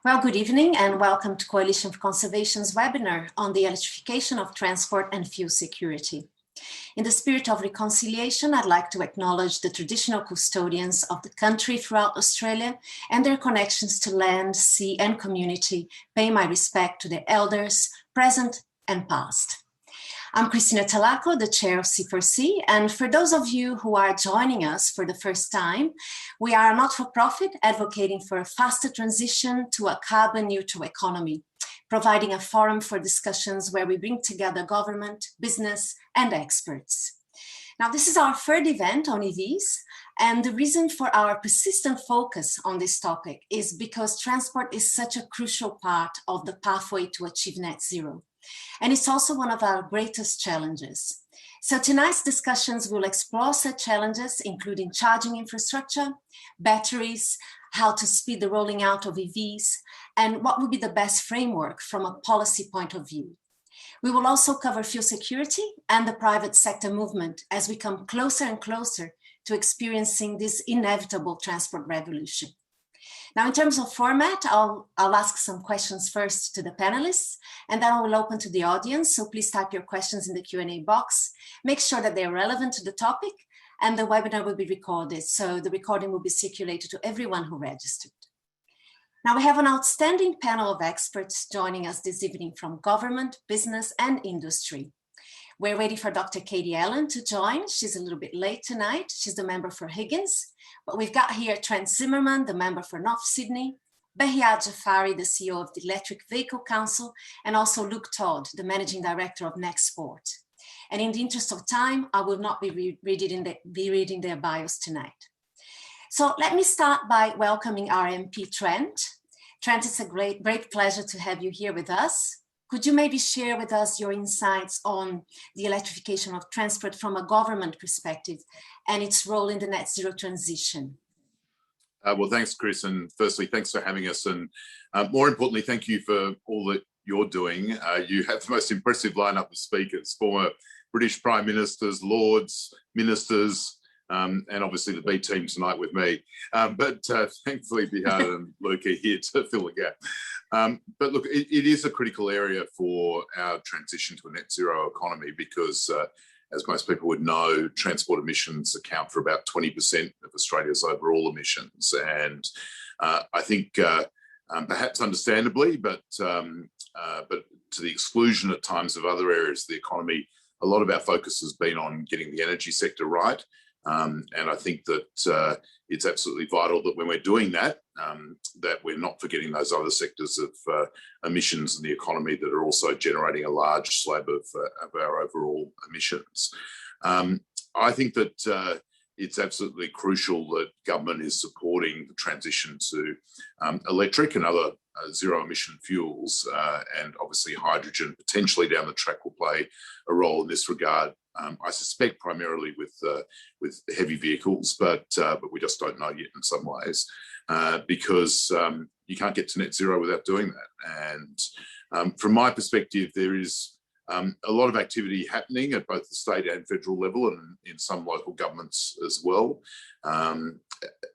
Well, good evening and welcome to Coalition for Conservation's webinar on the electrification of transport and fuel security. In the spirit of reconciliation, I'd like to acknowledge the traditional custodians of the country throughout Australia and their connections to land, sea and community, paying my respect to their elders, present and past. I'm Cristina Talaco, the chair of C4C, and for those of you who are joining us for the first time, we are a not-for-profit advocating for a faster transition to a carbon-neutral economy, providing a forum for discussions where we bring together government, business, and experts. Now, this is our third event on EVs, and the reason for our persistent focus on this topic is because transport is such a crucial part of the pathway to achieve net zero. And it's also one of our greatest challenges. So tonight's discussions will explore such challenges, including charging infrastructure, batteries, how to speed the rolling out of EVs, and what would be the best framework from a policy point of view. We will also cover fuel security and the private sector movement as we come closer and closer to experiencing this inevitable transport revolution. Now, in terms of format, I'll ask some questions first to the panelists, and then I will open to the audience. So please type your questions in the Q&A box. Make sure that they're relevant to the topic, and the webinar will be recorded. So the recording will be circulated to everyone who registered. Now, we have an outstanding panel of experts joining us this evening from government, business, and industry. We're waiting for Dr. Katie Allen to join. She's a little bit late tonight. She's the member for Higgins. But we've got here Trent Zimmerman, the member for North Sydney, Behiad Jafari, the CEO of the Electric Vehicle Council, and also Luke Todd, the managing director of NextPort. And in the interest of time, I will not be reading their bios tonight. So let me start by welcoming our MP, Trent. Trent, it's a great pleasure to have you here with us. Could you maybe share with us your insights on the electrification of transport from a government perspective and its role in the net zero transition? Well, thanks, Chris. And firstly, thanks for having us. And more importantly, thank you for all that you're doing. You have the most impressive lineup of speakers, former British Prime Ministers, Lords, Ministers, and obviously the B team tonight with me. But thankfully, Behiad and Luke are here to fill the gap. But look, it is a critical area for our transition to a net zero economy because, as most people would know, transport emissions account for about 20% of Australia's overall emissions. And I think perhaps understandably, but to the exclusion at times of other areas of the economy, a lot of our focus has been on getting the energy sector right. And I think that it's absolutely vital that when we're doing that, that we're not forgetting those other sectors of emissions in the economy that are also generating a large slab of our overall emissions. I think that it's absolutely crucial that government is supporting the transition to electric and other zero emission fuels, and obviously hydrogen potentially down the track will play a role in this regard. I suspect primarily with heavy vehicles, but we just don't know yet in some ways, because you can't get to net zero without doing that. And from my perspective, there is a lot of activity happening at both the state and federal level and in some local governments as well.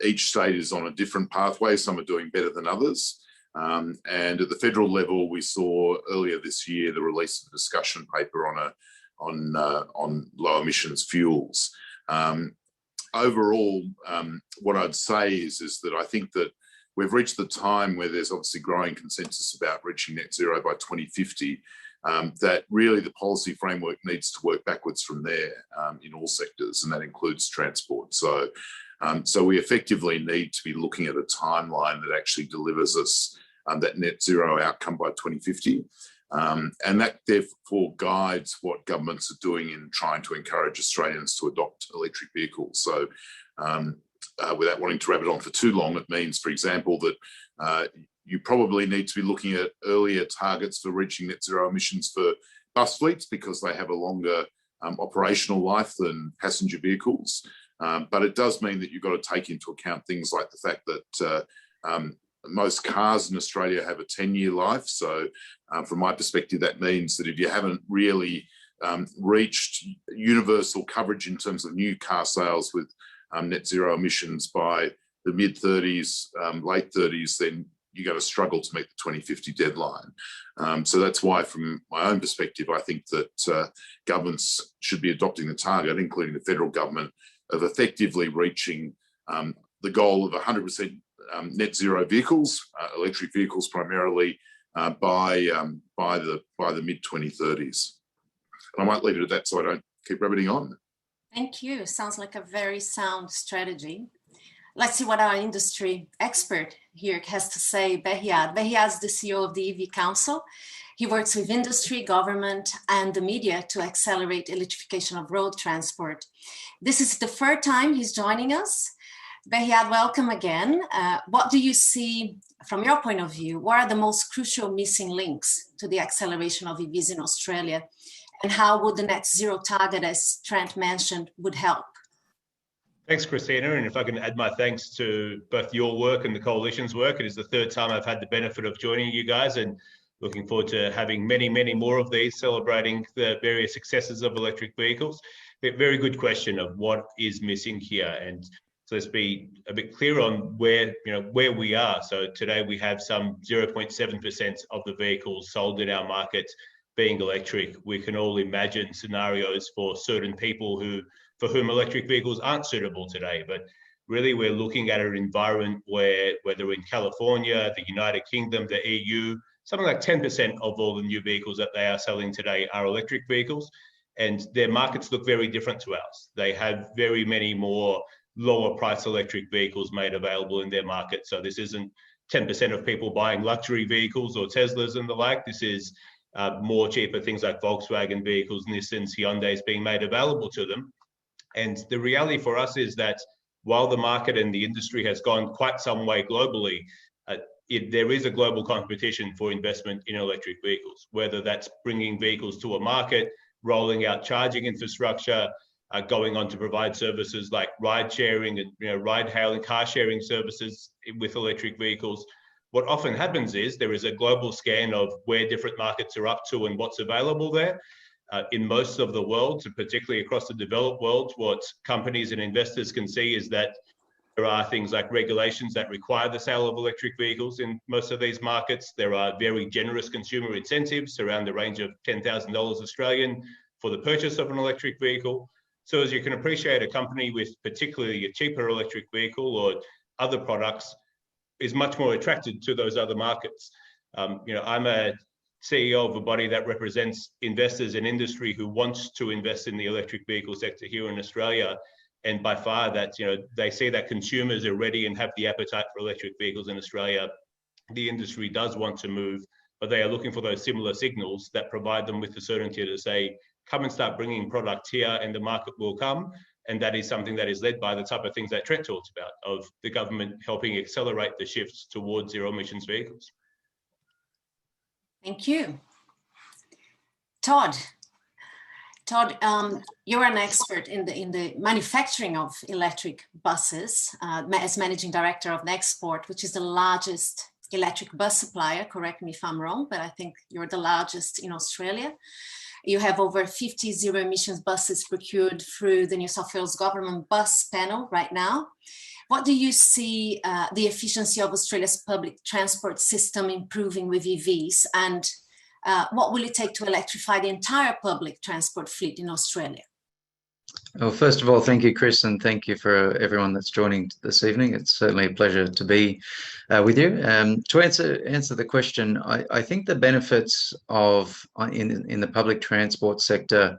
Each state is on a different pathway. Some are doing better than others. And at the federal level, we saw earlier this year the release of a discussion paper on low emissions fuels. Overall, what I'd say is that I think that we've reached the time where there's obviously growing consensus about reaching net zero by 2050, that really the policy framework needs to work backwards from there in all sectors, and that includes transport. So we effectively need to be looking at a timeline that actually delivers us that net zero outcome by 2050. And that therefore guides what governments are doing in trying to encourage Australians to adopt electric vehicles. So without wanting to rabbit on for too long, it means, for example, that you probably need to be looking at earlier targets for reaching net zero emissions for bus fleets because they have a longer operational life than passenger vehicles. But it does mean that you've got to take into account things like the fact that most cars in Australia have a 10-year life. So from my perspective, that means that if you haven't really reached universal coverage in terms of new car sales with net zero emissions by the mid-30s, late 30s, then you're going to struggle to meet the 2050 deadline. So that's why, from my own perspective, I think that governments should be adopting the target, including the federal government, of effectively reaching the goal of 100% net zero vehicles, electric vehicles primarily, by the mid 2030s. And I might leave it at that so I don't keep rabbiting on. Thank you. Sounds like a very sound strategy. Let's see what our industry expert here has to say. Behiad is the CEO of the EV Council. He works with industry, government, and the media to accelerate electrification of road transport. This is the third time he's joining us. Behiad, welcome again. What do you see, from your point of view, what are the most crucial missing links to the acceleration of EVs in Australia? And how would the net zero target, as Trent mentioned, would help? Thanks, Christina. And if I can add my thanks to both your work and the Coalition's work, it is the third time I've had the benefit of joining you guys, and looking forward to having many, many more of these, celebrating the various successes of electric vehicles. A very good question of what is missing here. And so let's be a bit clear on where we are. So today we have some 0.7% of the vehicles sold in our market being electric. We can all imagine scenarios for certain people for whom electric vehicles aren't suitable today. But really, we're looking at an environment where, whether in California, the United Kingdom, the EU, something like 10% of all the new vehicles that they are selling today are electric vehicles, and their markets look very different to ours. They have very many more lower price electric vehicles made available in their market. So this isn't 10% of people buying luxury vehicles or Teslas and the like. This is more cheaper things like Volkswagen vehicles, Nissans, Hyundais being made available to them. And the reality for us is that while the market and the industry has gone quite some way globally, there is a global competition for investment in electric vehicles, whether that's bringing vehicles to a market, rolling out charging infrastructure, going on to provide services like ride sharing and ride hailing, car sharing services with electric vehicles. What often happens is there is a global scan of where different markets are up to and what's available there. In most of the world, particularly across the developed world, what companies and investors can see is that there are things like regulations that require the sale of electric vehicles in most of these markets. There are very generous consumer incentives around the range of $10,000 Australian for the purchase of an electric vehicle. So as you can appreciate, a company with particularly a cheaper electric vehicle or other products is much more attracted to those other markets. I'm a CEO of a body that represents investors in industry who wants to invest in the electric vehicle sector here in Australia. And by far that, they see that consumers are ready and have the appetite for electric vehicles in Australia. The industry does want to move, but they are looking for those similar signals that provide them with the certainty to say, come and start bringing product here and the market will come. And that is something that is led by the type of things that Trent talked about, of the government helping accelerate the shifts towards zero emissions vehicles. Thank you. Todd, you're an expert in the manufacturing of electric buses as managing director of Nexport, which is the largest electric bus supplier. Correct me if I'm wrong, but I think you're the largest in Australia. You have over 50 zero emissions buses procured through the New South Wales government bus panel right now. What do you see the efficiency of Australia's public transport system improving with EVs, and what will it take to electrify the entire public transport fleet in Australia? Well, first of all, thank you, Chris, and thank you for everyone that's joining this evening. It's certainly a pleasure to be with you. To answer the question, I think the benefits of in the public transport sector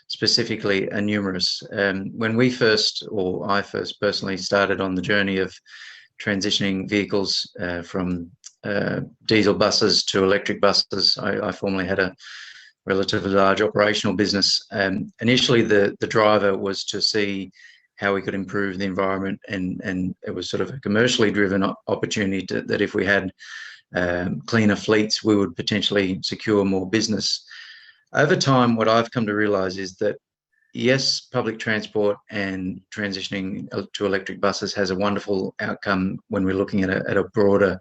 specifically are numerous. When I first personally started on the journey of transitioning vehicles from diesel buses to electric buses, I formerly had a relatively large operational business. Initially, the driver was to see how we could improve the environment, and it was sort of a commercially driven opportunity that if we had cleaner fleets, we would potentially secure more business. Over time, what I've come to realise is that, yes, public transport and transitioning to electric buses has a wonderful outcome when we're looking at a broader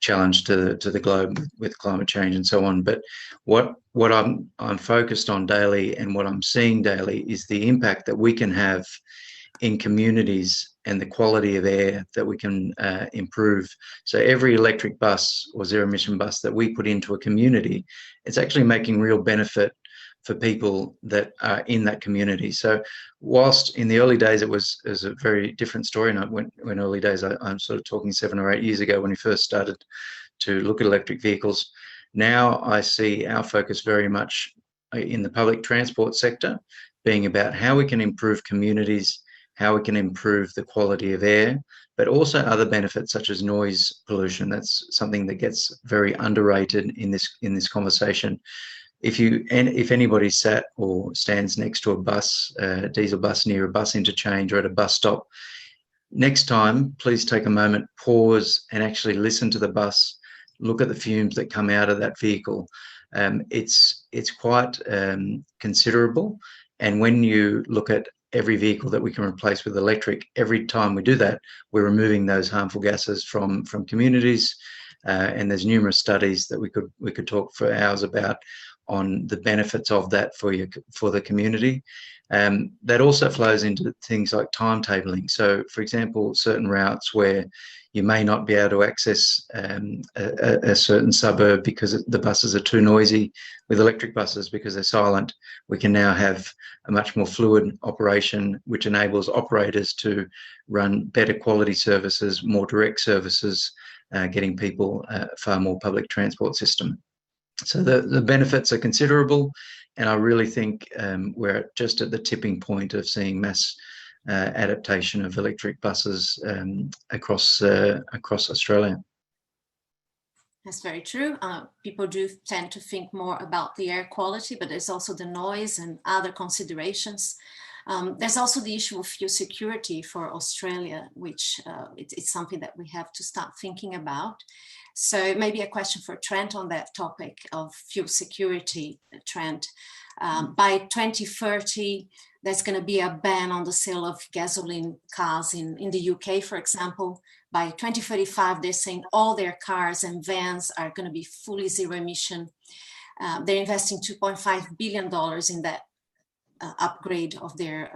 challenge to the globe with climate change and so on. But what I'm focused on daily and what I'm seeing daily is the impact that we can have in communities and the quality of air that we can improve. So every electric bus or zero emission bus that we put into a community, it's actually making real benefit for people that are in that community. So whilst in the early days it was a very different story, and when early days, I'm sort of talking 7 or 8 years ago when we first started to look at electric vehicles. Now I see our focus very much in the public transport sector being about how we can improve communities, how we can improve the quality of air, but also other benefits such as noise pollution. That's something that gets very underrated in this conversation. If anybody sat or stands next to a bus, diesel bus near a bus interchange or at a bus stop, next time, please take a moment, pause and actually listen to the bus, look at the fumes that come out of that vehicle. It's quite considerable. And when you look at every vehicle that we can replace with electric, every time we do that, we're removing those harmful gases from communities. And there's numerous studies that we could talk for hours about on the benefits of that for the community. That also flows into things like timetabling. So, for example, certain routes where you may not be able to access a certain suburb because the buses are too noisy. With electric buses, because they're silent, we can now have a much more fluid operation, which enables operators to run better quality services, more direct services, getting people far more public transport system. So the benefits are considerable, and I really think we're just at the tipping point of seeing mass adaptation of electric buses across Australia. That's very true. People do tend to think more about the air quality, but there's also the noise and other considerations. There's also the issue of fuel security for Australia, which it's something that we have to start thinking about. So maybe a question for Trent on that topic of fuel security, Trent. By 2030, there's going to be a ban on the sale of gasoline cars in the UK, for example. By 2035, they're saying all their cars and vans are going to be fully zero emission. They're investing $2.5 billion in that upgrade of their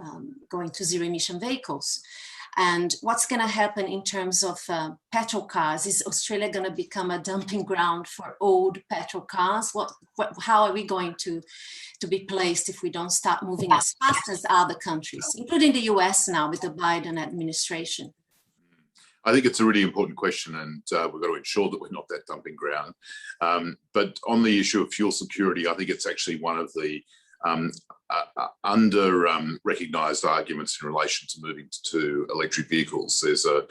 going to zero emission vehicles. And what's going to happen in terms of petrol cars? Is Australia going to become a dumping ground for old petrol cars? How are we going to be placed if we don't start moving as fast as other countries, including the US now with the Biden administration? I think it's a really important question, and we've got to ensure that we're not that dumping ground. But on the issue of fuel security, I think it's actually one of the under-recognised arguments in relation to moving to electric vehicles. There's a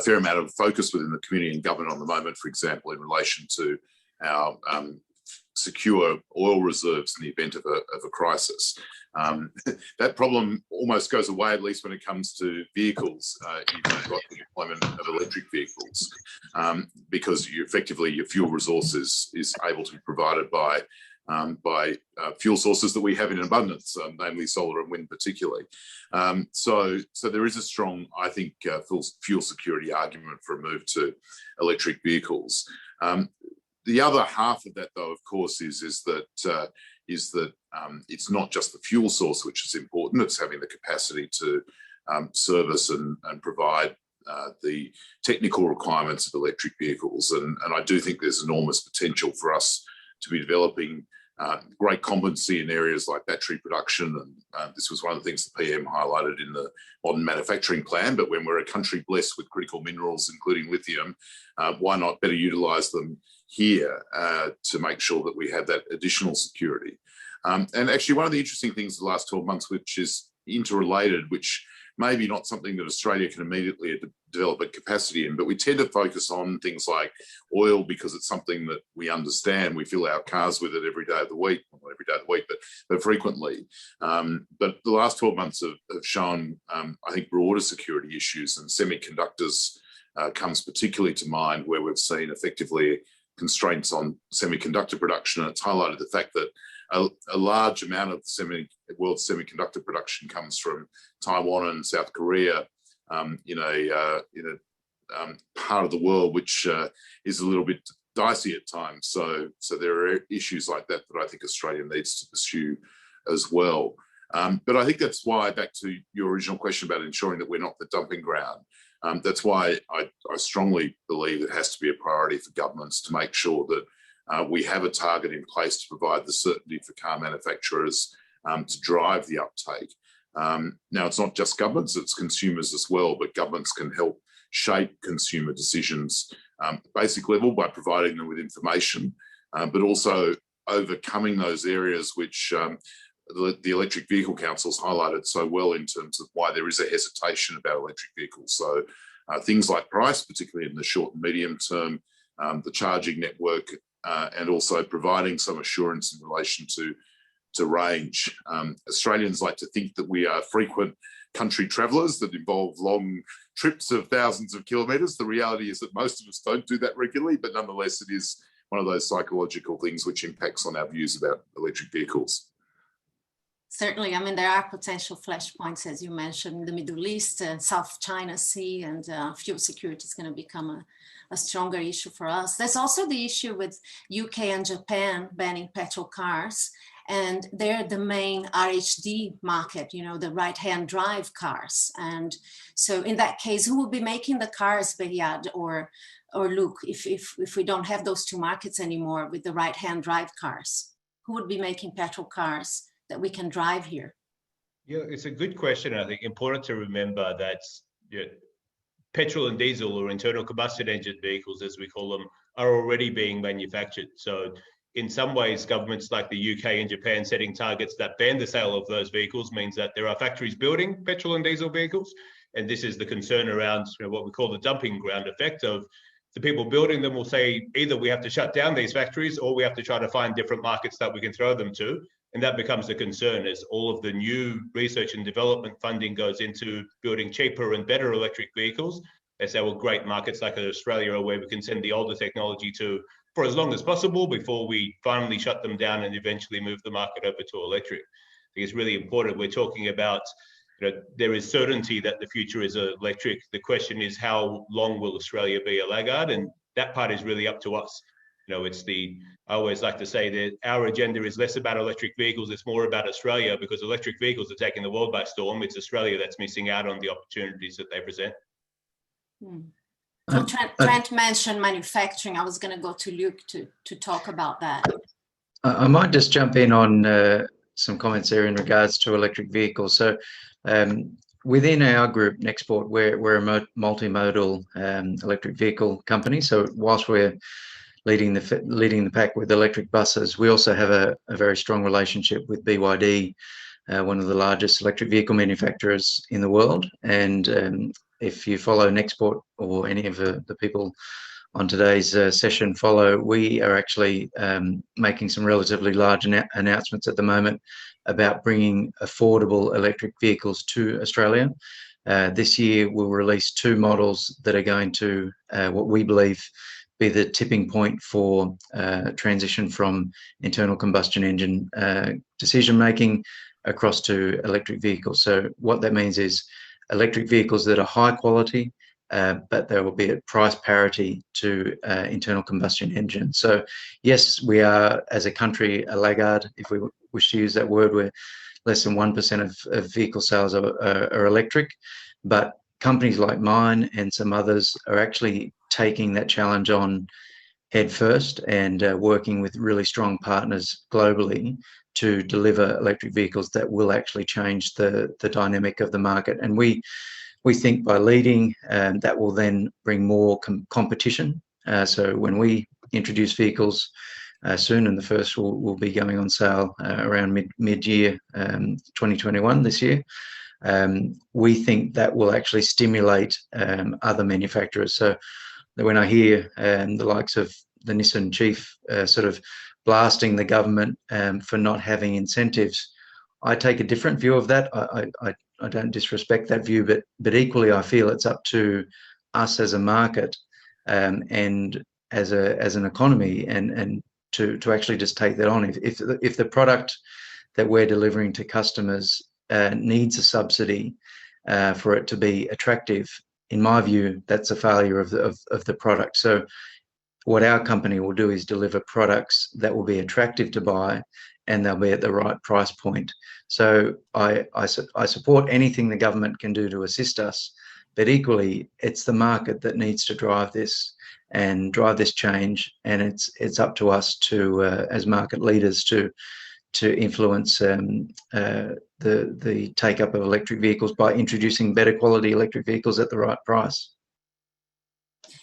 fair amount of focus within the community and government on the moment, for example, in relation to our secure oil reserves in the event of a crisis. That problem almost goes away, at least when it comes to vehicles, if you've got the deployment of electric vehicles, because effectively your fuel resource is able to be provided by fuel sources that we have in abundance, namely solar and wind particularly. So there is a strong, I think, fuel security argument for a move to electric vehicles. The other half of that, though, of course, is that it's not just the fuel source which is important. It's having the capacity to service and provide the technical requirements of electric vehicles. And I do think there's enormous potential for us to be developing great competency in areas like battery production. And this was one of the things the PM highlighted in the modern manufacturing plan. But when we're a country blessed with critical minerals, including lithium, why not better utilise them here to make sure that we have that additional security? And actually, one of the interesting things the last 12 months, which is interrelated, which maybe not something that Australia can immediately develop a capacity in, but we tend to focus on things like oil because it's something that we understand. We fill our cars with it every day of the week, well, not every day of the week, but frequently. But the last 12 months have shown, I think, broader security issues, and semiconductors comes particularly to mind, where we've seen effectively constraints on semiconductor production. And it's highlighted the fact that a large amount of world semiconductor production comes from Taiwan and South Korea, in a part of the world which is a little bit dicey at times. So there are issues like that I think Australia needs to pursue as well. But I think that's why, back to your original question about ensuring that we're not the dumping ground, that's why I strongly believe it has to be a priority for governments to make sure that we have a target in place to provide the certainty for car manufacturers to drive the uptake. Now, it's not just governments, it's consumers as well, but governments can help shape consumer decisions at the basic level by providing them with information, but also overcoming those areas which the Electric Vehicle Council's highlighted so well in terms of why there is a hesitation about electric vehicles. So things like price, particularly in the short and medium term, the charging network, and also providing some assurance in relation to range. Australians like to think that we are frequent country travellers that involve long trips of thousands of kilometres. The reality is that most of us don't do that regularly, but nonetheless, it is one of those psychological things which impacts on our views about electric vehicles. Certainly, I mean, there are potential flashpoints, as you mentioned, in the Middle East and South China Sea, and fuel security is going to become a stronger issue for us. There's also the issue with UK and Japan banning petrol cars, and they're the main RHD market, you know, the right-hand drive cars. And so in that case, who will be making the cars, Behyad or Luke, if we don't have those two markets anymore with the right-hand drive cars? Who would be making petrol cars that we can drive here? Yeah, it's a good question. I think important to remember that petrol and diesel, or internal combustion engine vehicles, as we call them, are already being manufactured. So in some ways, governments like the UK and Japan setting targets that ban the sale of those vehicles means that there are factories building petrol and diesel vehicles. And this is the concern around what we call the dumping ground effect of the people building them will say either we have to shut down these factories or we have to try to find different markets that we can throw them to. And that becomes the concern as all of the new research and development funding goes into building cheaper and better electric vehicles. They say, well, great markets like Australia are where we can send the older technology to for as long as possible before we finally shut them down and eventually move the market over to electric. I think it's really important. We're talking about, there is certainty that the future is electric. The question is, how long will Australia be a laggard? And that part is really up to us. I always like to say that our agenda is less about electric vehicles, it's more about Australia, because electric vehicles are taking the world by storm. It's Australia that's missing out on the opportunities that they present. So Trent mentioned manufacturing. I was going to go to Luke to talk about that. I might just jump in on some comments there in regards to electric vehicles. So within our group, Nexport, we're a multimodal electric vehicle company. So whilst we're leading the pack with electric buses, we also have a very strong relationship with BYD, one of the largest electric vehicle manufacturers in the world. And if you follow Nexport, or any of the people on today's session follow, we are actually making some relatively large announcements at the moment about bringing affordable electric vehicles to Australia. This year, we'll release 2 models that are going to, what we believe, be the tipping point for transition from internal combustion engine decision-making across to electric vehicles. So what that means is electric vehicles that are high quality, but they will be at price parity to internal combustion engines. So yes, we are, as a country, a laggard. If we wish to use that word, we're less than 1% of vehicle sales are electric, but companies like mine and some others are actually taking that challenge on head first and working with really strong partners globally to deliver electric vehicles that will actually change the dynamic of the market. And we think by leading, that will then bring more competition. So when we introduce vehicles soon, and the first will be going on sale around mid-year 2021 this year, we think that will actually stimulate other manufacturers. So when I hear the likes of the Nissan chief sort of blasting the government for not having incentives, I take a different view of that. I don't disrespect that view, but equally I feel it's up to us as a market and as an economy and to actually just take that on. If the product that we're delivering to customers needs a subsidy for it to be attractive, in my view, that's a failure of the product. So what our company will do is deliver products that will be attractive to buy and they'll be at the right price point. So I support anything the government can do to assist us, but equally it's the market that needs to drive this change, and it's up to us to as market leaders to influence the take up of electric vehicles by introducing better quality electric vehicles at the right price.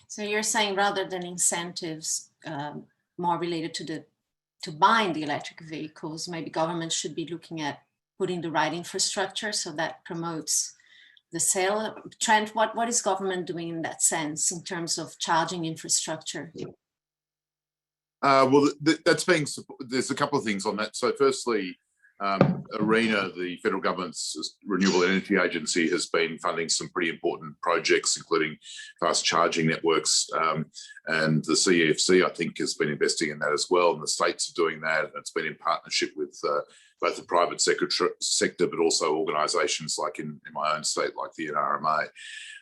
So you're saying rather than incentives more related to buying the electric vehicles, maybe government should be looking at putting the right infrastructure so that promotes the sale. Trent, what is government doing in that sense in terms of charging infrastructure? Well, there's a couple of things on that. So firstly, ARENA, the federal government's renewable energy agency, has been funding some pretty important projects, including fast charging networks, and the CEFC, I think, has been investing in that as well, and the states are doing that. It's been in partnership with both the private sector, but also organisations like in my own state, like the NRMA.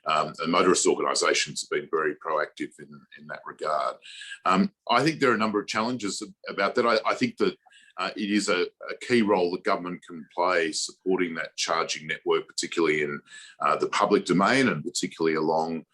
And motorist organisations have been very proactive in that regard. I think there are a number of challenges about that. I think that it is a key role that government can play supporting that charging network, particularly in the public domain and particularly along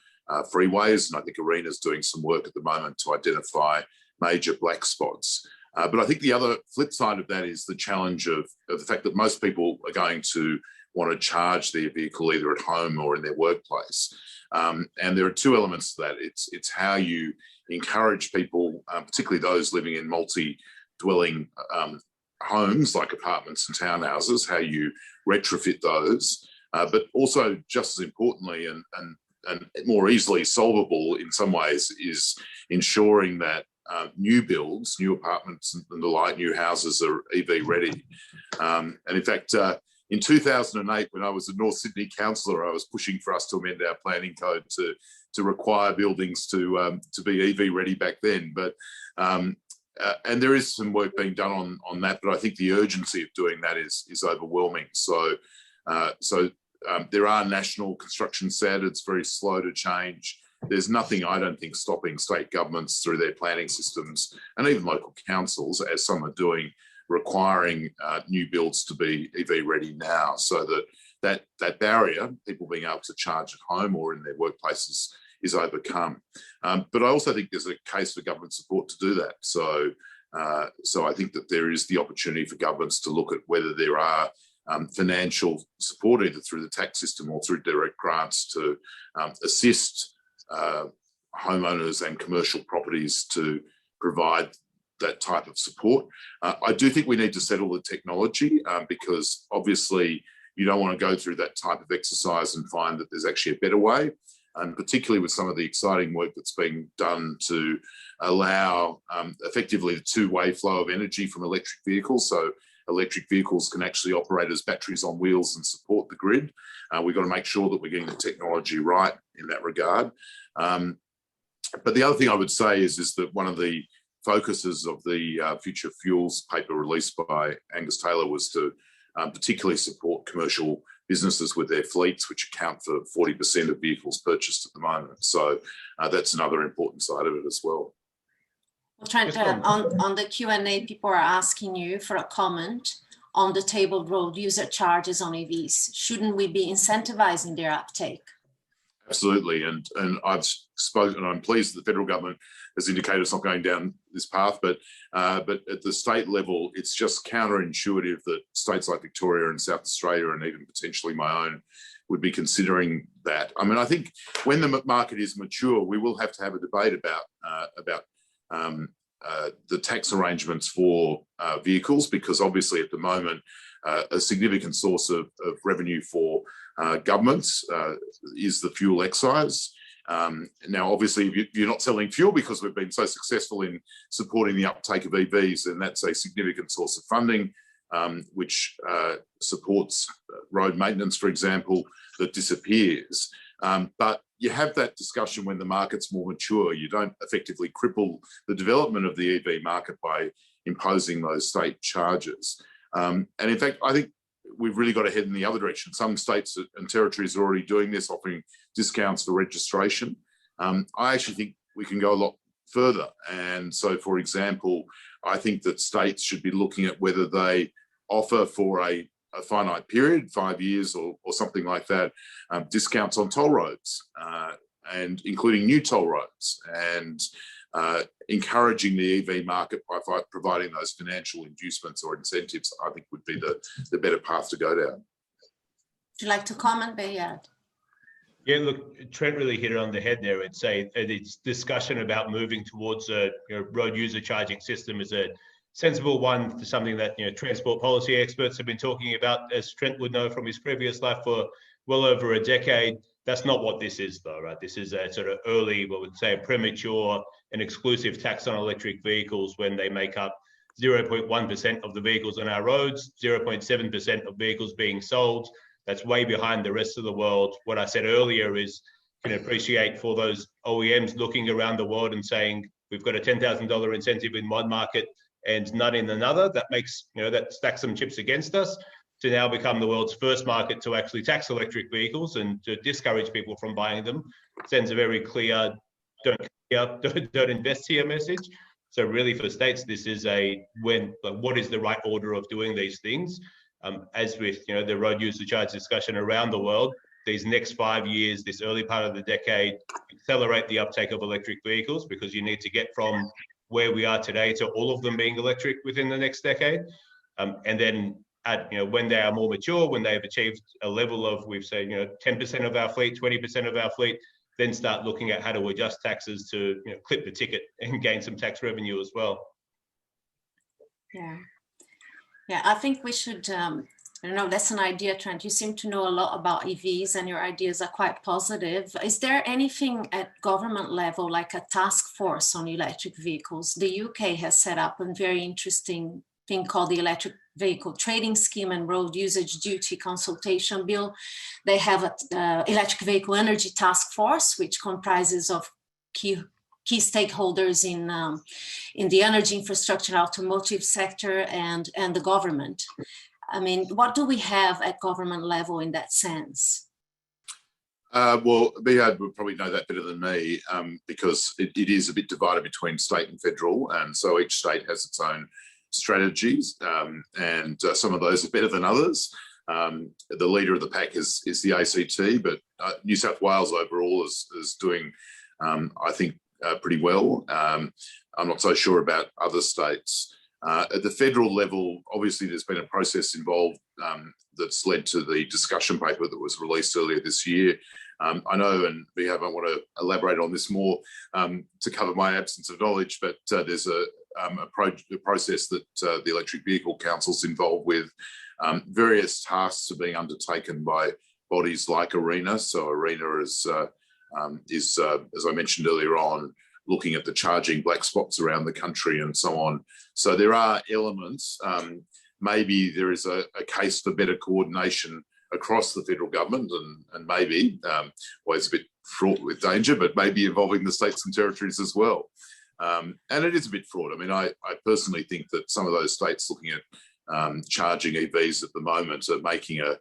freeways. And I think ARENA's doing some work at the moment to identify major black spots. But I think the other flip side of that is the challenge of the fact that most people are going to want to charge their vehicle either at home or in their workplace. And there are two elements to that. It's how you encourage people, particularly those living in multi-dwelling homes like apartments and townhouses, how you retrofit those, but also just as importantly and more easily solvable in some ways is ensuring that new builds, new apartments and the like, new houses are EV ready. And in fact, in 2008, when I was a North Sydney councillor, I was pushing for us to amend our planning code to require buildings to be EV ready back then. But and there is some work being done on that, but I think the urgency of doing that is overwhelming. So there are national construction standards, very slow to change. There's nothing, I don't think, stopping state governments through their planning systems and even local councils, as some are doing, requiring new builds to be EV ready now, so that barrier, people being able to charge at home or in their workplaces, is overcome. But I also think there's a case for government support to do that. So I think that there is the opportunity for governments to look at whether there are financial support, either through the tax system or through direct grants, to assist homeowners and commercial properties to provide that type of support. I do think we need to settle the technology because obviously you don't want to go through that type of exercise and find that there's actually a better way, and particularly with some of the exciting work that's being done to allow effectively the two-way flow of energy from electric vehicles. So electric vehicles can actually operate as batteries on wheels and support the grid. We've got to make sure that we're getting the technology right in that regard. But the other thing I would say is that one of the focuses of the Future Fuels paper released by Angus Taylor was to particularly support commercial businesses with their fleets, which account for 40% of vehicles purchased at the moment. So that's another important side of it as well. Well, Trent, on the Q&A, people are asking you for a comment on the tabled road user charges on EVs. Shouldn't we be incentivizing their uptake? Absolutely, and I've spoken, and I'm pleased that the federal government has indicated it's not going down this path, but at the state level, it's just counterintuitive that states like Victoria and South Australia, and even potentially my own, would be considering that. I mean, I think when the market is mature, we will have to have a debate about the tax arrangements for vehicles, because obviously at the moment a significant source of revenue for governments is the fuel excise. Now, obviously, if you're not selling fuel because we've been so successful in supporting the uptake of EVs, then that's a significant source of funding, which supports road maintenance, for example, that disappears. But you have that discussion when the market's more mature. You don't effectively cripple the development of the EV market by imposing those state charges. And in fact, I think we've really got to head in the other direction. Some states and territories are already doing this, offering discounts for registration. I actually think we can go a lot further. And so, for example, I think that states should be looking at whether they offer for a finite period, 5 years or something like that, discounts on toll roads, and including new toll roads, and encouraging the EV market by providing those financial inducements or incentives, I think would be the better path to go down. Would you like to comment, Bayard? Yeah, look, Trent really hit it on the head there. It's discussion about moving towards a road user charging system is a sensible one, for something that transport policy experts have been talking about, as Trent would know from his previous life, for well over a decade. That's not what this is, though, right? This is a sort of early, what would say, a premature and exclusive tax on electric vehicles when they make up 0.1% of the vehicles on our roads, 0.7% of vehicles being sold. That's way behind the rest of the world. What I said earlier is, can appreciate for those OEMs looking around the world and saying, we've got a $10,000 incentive in one market and none in another. That makes, that stacks some chips against us, to now become the world's first market to actually tax electric vehicles and to discourage people from buying them. Sends a very clear, don't invest here message. So really for states, this is what is the right order of doing these things? As with the road user charge discussion around the world, these next 5 years, this early part of the decade, accelerate the uptake of electric vehicles, because you need to get from where we are today to all of them being electric within the next decade. And then when they are more mature, when they've achieved a level of, we've said, 10% of our fleet, 20% of our fleet, then start looking at how to adjust taxes to clip the ticket and gain some tax revenue as well. Yeah, I think we should, I don't know, that's an idea, Trent. You seem to know a lot about EVs and your ideas are quite positive. Is there anything at government level, like a task force on electric vehicles? The UK has set up a very interesting thing called the Electric Vehicle Trading Scheme and Road Usage Duty Consultation Bill. They have an Electric Vehicle Energy Task Force, which comprises of key stakeholders in the energy infrastructure, automotive sector, and the government. I mean, what do we have at government level in that sense? Well, Bayard would probably know that better than me, because it is a bit divided between state and federal, and so each state has its own strategies, and some of those are better than others. The leader of the pack is the ACT, but New South Wales overall is doing, I think, pretty well. I'm not so sure about other states. At the federal level, obviously there's been a process involved that's led to the discussion paper that was released earlier this year. I know, and I want to elaborate on this more to cover my absence of knowledge, but there's a process that the Electric Vehicle Council's involved with. Various tasks are being undertaken by bodies like ARENA. So ARENA is, as I mentioned earlier on, looking at the charging black spots around the country and so on. So there are elements. Maybe there is a case for better coordination across the federal government, and maybe, well, it's a bit fraught with danger, but maybe involving the states and territories as well. And it is a bit fraught. I mean, I personally think that some of those states looking at charging EVs at the moment are making a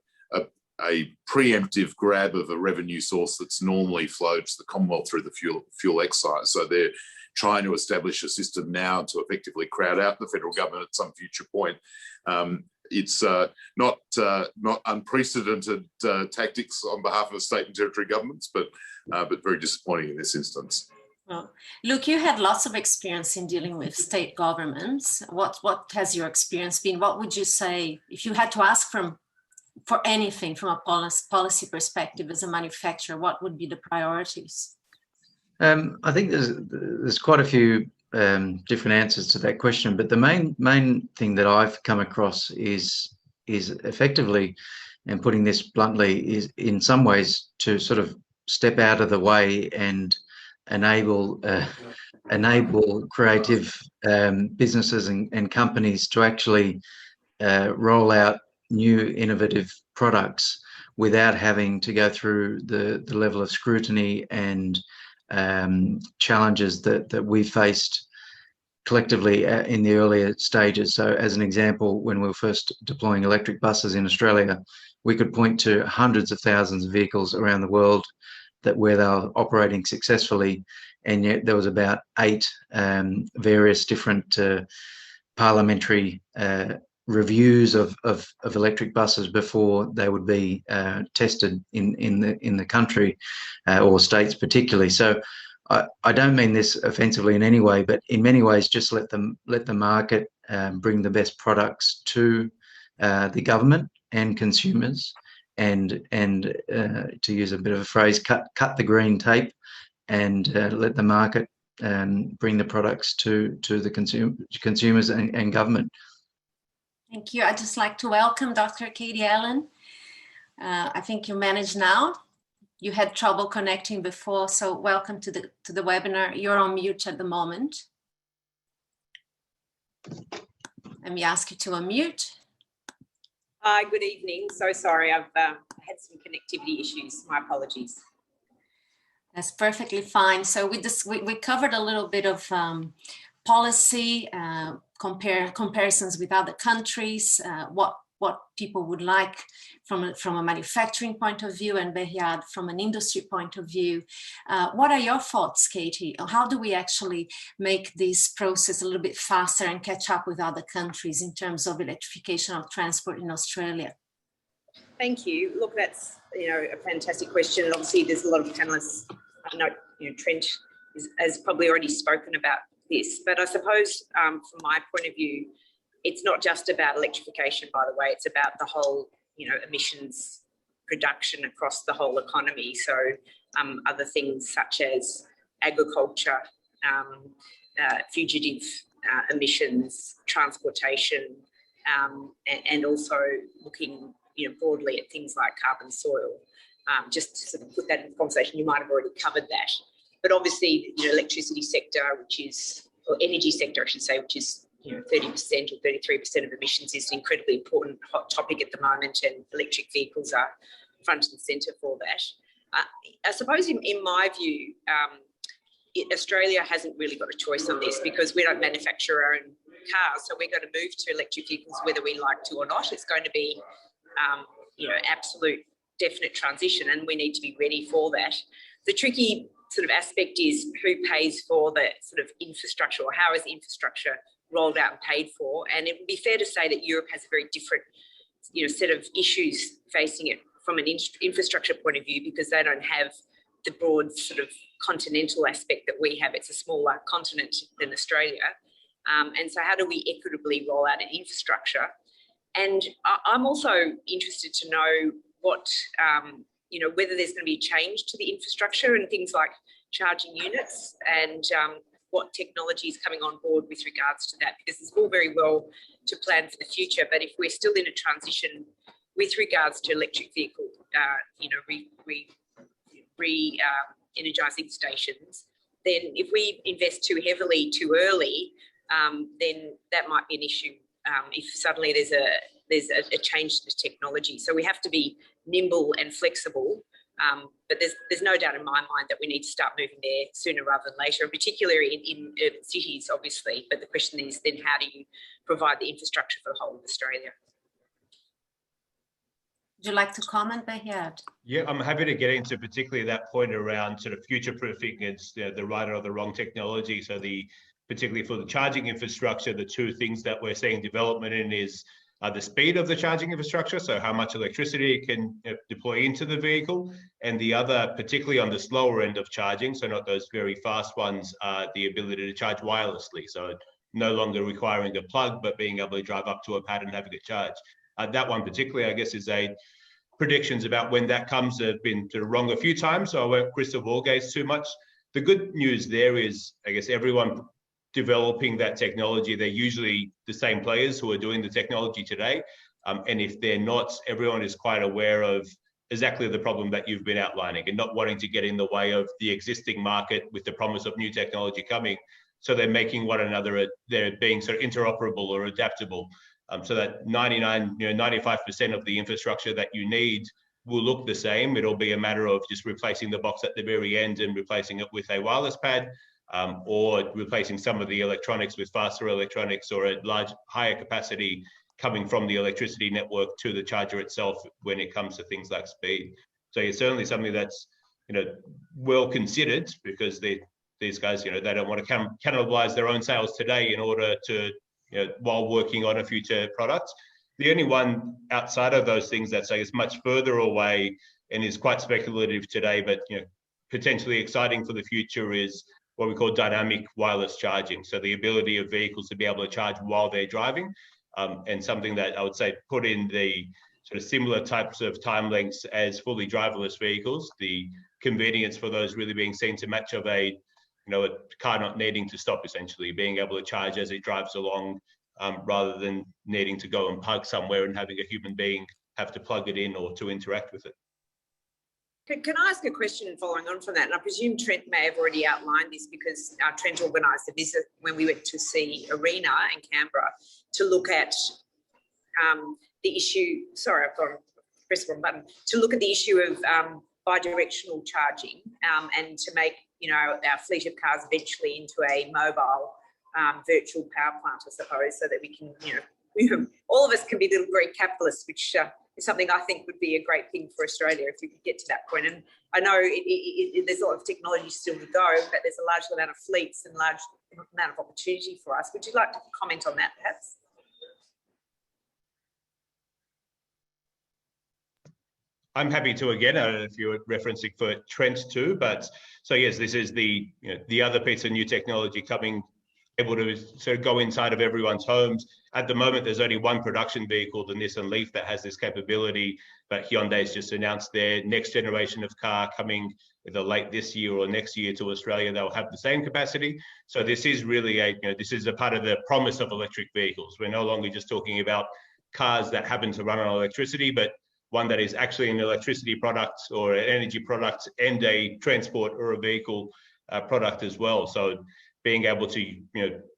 preemptive grab of a revenue source that's normally flowed to the Commonwealth through the fuel excise. So they're trying to establish a system now to effectively crowd out the federal government at some future point. It's not unprecedented tactics on behalf of state and territory governments, but very disappointing in this instance. Well, Luke, you had lots of experience in dealing with state governments. What has your experience been? What would you say if you had to ask for anything from a policy perspective as a manufacturer? What would be the priorities? I think there's quite a few different answers to that question, but the main thing that I've come across is effectively, and putting this bluntly, is in some ways to sort of step out of the way and enable creative businesses and companies to actually roll out new innovative products without having to go through the level of scrutiny and challenges that we faced collectively in the earlier stages. So as an example, when we were first deploying electric buses in Australia, we could point to hundreds of thousands of vehicles around the world where they were operating successfully, and yet there was about 8 various different parliamentary reviews of electric buses before they would be tested in the country or states particularly. So I don't mean this offensively in any way, but in many ways, just let the market bring the best products to the government and consumers, and to use a bit of a phrase, cut the green tape, and let the market bring the products to the consumers and government. Thank you. I'd just like to welcome Dr. Katie Allen. I think you manage now. You had trouble connecting before, so welcome to the webinar. You're on mute at the moment. Let me ask you to unmute. Hi, good evening. So sorry, I've had some connectivity issues. My apologies. That's perfectly fine. So we covered a little bit of policy, comparisons with other countries, what people would like from a manufacturing point of view, and Behyad from an industry point of view. What are your thoughts, Katie? How do we actually make this process a little bit faster and catch up with other countries in terms of electrification of transport in Australia? Thank you. Look, that's a fantastic question, and obviously there's a lot of panelists. I know Trent has probably already spoken about this, but I suppose from my point of view, it's not just about electrification, by the way, it's about the whole, emissions reduction across the whole economy. So other things such as agriculture, fugitive emissions, transportation, and also looking, broadly at things like carbon soil. Just to sort of put that in conversation, you might have already covered that. But obviously, electricity sector, or energy sector, I should say, which is 30% or 33% of emissions, is an incredibly important hot topic at the moment, and electric vehicles are front and centre for that. I suppose, in my view, Australia hasn't really got a choice on this, because we don't manufacture our own cars, so we're going to move to electric vehicles whether we like to or not. It's going to be, absolute definite transition, and we need to be ready for that. The tricky sort of aspect is who pays for the sort of infrastructure, or how is the infrastructure rolled out and paid for. And it would be fair to say that Europe has a very different, set of issues facing it from an infrastructure point of view, because they don't have the broad sort of continental aspect that we have. It's a smaller continent than Australia. And so how do we equitably roll out an infrastructure? And I'm also interested to know what, whether there's going to be a change to the infrastructure and things like charging units, and what technology is coming on board with regards to that, because it's all very well to plan for the future, but if we're still in a transition with regards to electric vehicle, re-energising stations, then if we invest too heavily too early, then that might be an issue if suddenly there's a change to technology. So we have to be nimble and flexible, but there's no doubt in my mind that we need to start moving there sooner rather than later, and particularly in urban cities, obviously. But the question is then, how do you provide the infrastructure for the whole of Australia? Would you like to comment, Behyad? Yeah, I'm happy to get into particularly that point around sort of future-proofing against the right or the wrong technology. So particularly for the charging infrastructure, the two things that we're seeing development in is the speed of the charging infrastructure, so how much electricity it can deploy into the vehicle, and the other, particularly on the slower end of charging, so not those very fast ones, the ability to charge wirelessly, so no longer requiring a plug, but being able to drive up to a pad and having it charge. That one particularly, I guess, is predictions about when that comes have been sort of wrong a few times, so I won't crystal ball gaze too much. The good news there is, I guess, everyone developing that technology, they're usually the same players who are doing the technology today. And if they're not, everyone is quite aware of exactly the problem that you've been outlining and not wanting to get in the way of the existing market with the promise of new technology coming. So they're making one another, they're being sort of interoperable or adaptable. So that 95% of the infrastructure that you need will look the same. It'll be a matter of just replacing the box at the very end and replacing it with a wireless pad, or replacing some of the electronics with faster electronics, or a higher capacity coming from the electricity network to the charger itself when it comes to things like speed. So it's certainly something that's well considered, because these guys they don't want to cannibalize their own sales today in order to while working on a future product. The only one outside of those things that's, I guess, much further away and is quite speculative today, but potentially exciting for the future, is what we call dynamic wireless charging. So the ability of vehicles to be able to charge while they're driving, and something that I would say put in the sort of similar types of time lengths as fully driverless vehicles, the convenience for those really being seen to match of a car not needing to stop, essentially being able to charge as it drives along, rather than needing to go and park somewhere and having a human being have to plug it in or to interact with it. Can I ask a question following on from that? And I presume Trent may have already outlined this, because Trent organised a visit when we went to see Arena in Canberra to look at the issue. Sorry, I've got to press the wrong button. To look at the issue of bidirectional charging, and to make our fleet of cars eventually into a mobile virtual power plant, I suppose, so that we can, all of us can be little Greek capitalists, which is something I think would be a great thing for Australia if we could get to that point. And I know there's a lot of technology still to go, but there's a large amount of fleets and large amount of opportunity for us. Would you like to comment on that, perhaps? I'm happy to, again. I don't know if you're referencing for Trent too, but so yes, this is the other piece of new technology coming, able to sort of go inside of everyone's homes. At the moment, there's only one production vehicle, the Nissan Leaf, that has this capability, but Hyundai's just announced their next generation of car coming either late this year or next year to Australia. They'll have the same capacity. So this is really this is a part of the promise of electric vehicles. We're no longer just talking about cars that happen to run on electricity, but one that is actually an electricity product or an energy product and a transport or a vehicle product as well. So being able to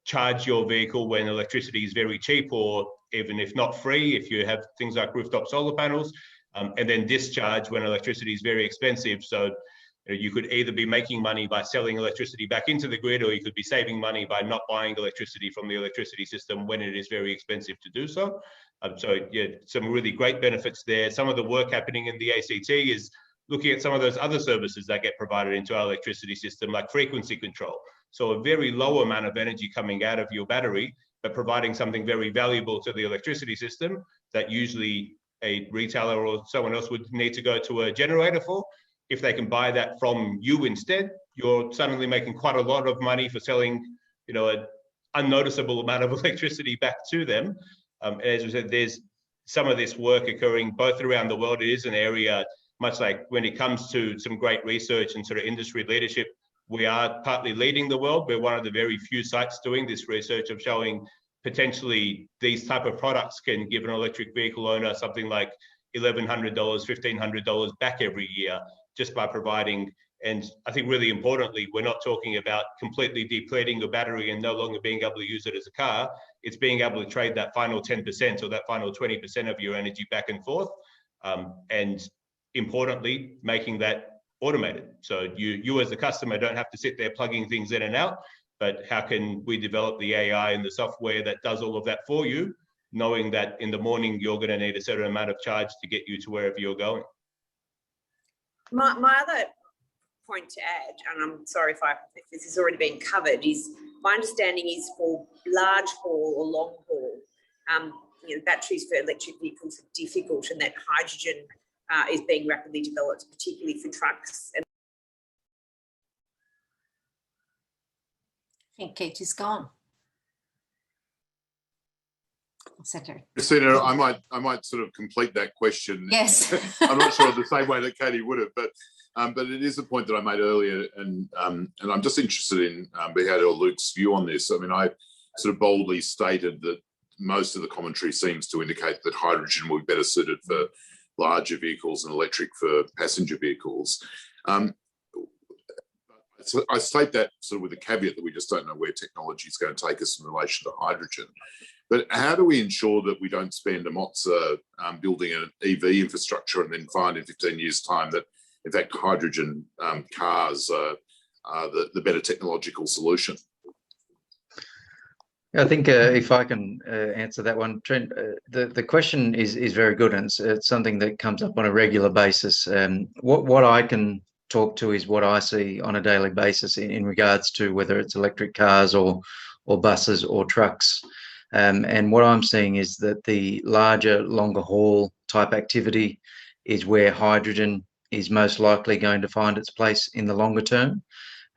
charge your vehicle when electricity is very cheap, or even if not free, if you have things like rooftop solar panels, and then discharge when electricity is very expensive. So you could either be making money by selling electricity back into the grid, or you could be saving money by not buying electricity from the electricity system when it is very expensive to do so. So yeah, some really great benefits there. Some of the work happening in the ACT is looking at some of those other services that get provided into our electricity system, like frequency control. So a very low amount of energy coming out of your battery, but providing something very valuable to the electricity system that usually a retailer or someone else would need to go to a generator for. If they can buy that from you instead, you're suddenly making quite a lot of money for selling, an unnoticeable amount of electricity back to them. As we said, there's some of this work occurring both around the world. It is an area, much like when it comes to some great research and sort of industry leadership, we are partly leading the world. We're one of the very few sites doing this research of showing potentially these type of products can give an electric vehicle owner something like $1,100, $1,500 back every year just by providing. And I think really importantly, we're not talking about completely depleting your battery and no longer being able to use it as a car. It's being able to trade that final 10% or that final 20% of your energy back and forth. And importantly, making that automated. So you as the customer don't have to sit there plugging things in and out, but how can we develop the AI and the software that does all of that for you, knowing that in the morning you're going to need a certain amount of charge to get you to wherever you're going. My other point to add, and I'm sorry if this has already been covered, is my understanding is for large haul or long haul, batteries for electric vehicles are difficult, and that hydrogen is being rapidly developed, particularly for trucks. And I think Katie's gone. Secretary. Christina, I might sort of complete that question. Yes. I'm not sure the same way that Katie would have, but it is a point that I made earlier, and I'm just interested in Behat or Luke's view on this. I mean, I sort of boldly stated that most of the commentary seems to indicate that hydrogen will be better suited for larger vehicles and electric for passenger vehicles. So I state that sort of with a caveat that we just don't know where technology is going to take us in relation to hydrogen. But how do we ensure that we don't spend a mozza building an EV infrastructure and then find in 15 years' time that, in fact, hydrogen cars are the better technological solution? I think if I can answer that one, Trent, the question is very good, and it's something that comes up on a regular basis. What I can talk to is what I see on a daily basis in regards to whether it's electric cars or buses or trucks. And what I'm seeing is that the larger, longer haul type activity is where hydrogen is most likely going to find its place in the longer term.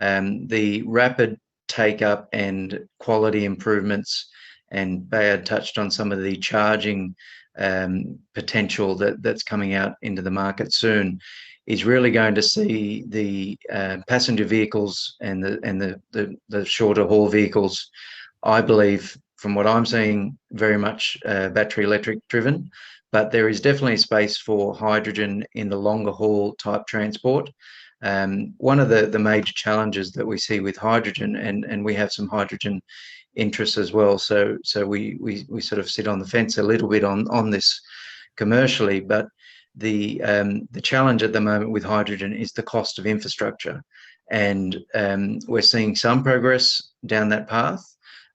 The rapid take up and quality improvements, and Bayard touched on some of the charging potential that's coming out into the market soon, is really going to see the passenger vehicles and the shorter haul vehicles, I believe, from what I'm seeing, very much battery electric driven. But there is definitely space for hydrogen in the longer haul type transport. One of the major challenges that we see with hydrogen, and we have some hydrogen interests as well, so we sort of sit on the fence a little bit on this commercially, but the challenge at the moment with hydrogen is the cost of infrastructure, and we're seeing some progress down that path,